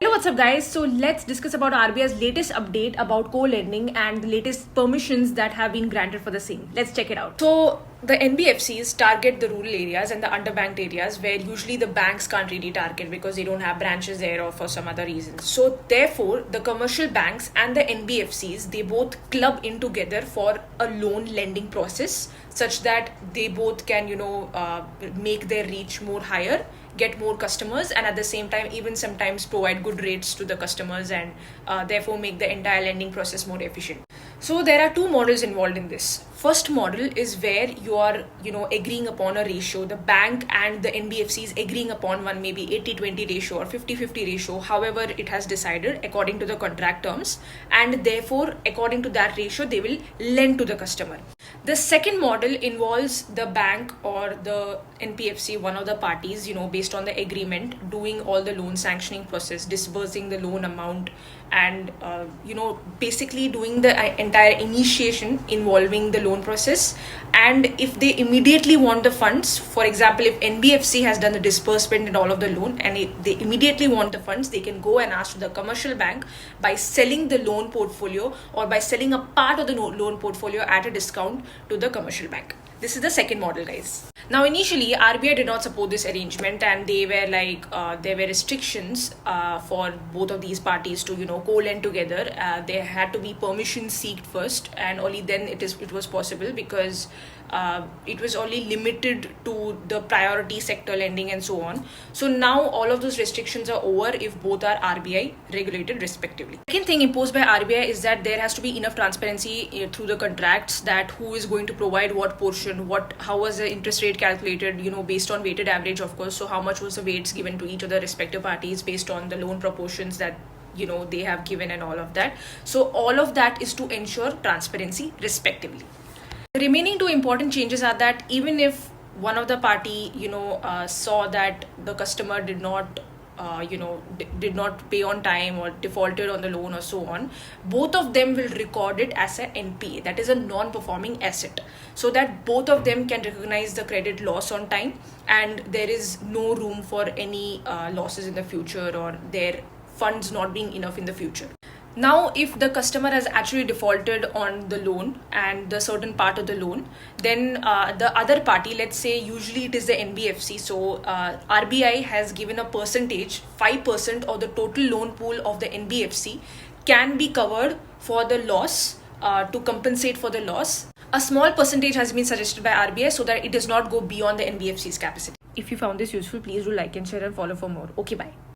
Hello, what's up guys? So let's discuss about RBI's latest update about co-lending and the latest permissions that have been granted for the same. Let's check it out. So the NBFCs target the rural areas and the underbanked areas where usually the banks can't really target because they don't have branches there or for some other reasons. So therefore, the commercial banks and the NBFCs, they both club in together for a loan lending process such that they both can, make their reach more higher, get more customers, and at the same time even sometimes provide good rates to the customers and therefore make the entire lending process more efficient. So there are two models involved in this. First model is where you are agreeing upon a ratio. The bank and the NBFC is agreeing upon one maybe 80-20 ratio or 50-50 ratio, however it has decided according to the contract terms, and therefore according to that ratio they will lend to the customer. The second model involves the bank or the NBFC, one of the parties, based on the agreement, doing all the loan sanctioning process, disbursing the loan amount, and basically doing the entire initiation involving the loan process. And if they immediately want the funds, for example, if NBFC has done the disbursement and all of the loan and they immediately want the funds, they can go and ask the commercial bank by selling the loan portfolio or by selling a part of the loan portfolio at a discount to the commercial bank. This is the second model, guys. Now, initially, RBI did not support this arrangement, and they were like, there were restrictions for both of these parties to, co-lend together. There had to be permission sought first, and only then it was possible because it was only limited to the priority sector lending and so on. So now all of those restrictions are over if both are RBI regulated respectively. Second thing imposed by RBI is that there has to be enough transparency through the contracts, that who is going to provide what portion, how was the interest rate calculated, based on weighted average, of course. So how much was the weights given to each of the respective parties based on the loan proportions that they have given and all of that. So all of that is to ensure transparency respectively. The remaining two important changes are that even if one of the party, saw that the customer did not pay on time or defaulted on the loan or so on, both of them will record it as an NPA, that is a non-performing asset, so that both of them can recognize the credit loss on time and there is no room for any losses in the future or their funds not being enough in the future. Now, if the customer has actually defaulted on the loan and the certain part of the loan, then the other party, let's say usually it is the NBFC, so RBI has given a percentage, 5% of the total loan pool of the NBFC can be covered for the loss, to compensate for the loss. A small percentage has been suggested by RBI so that it does not go beyond the NBFC's capacity. If you found this useful, please do like and share and follow for more. Okay, bye.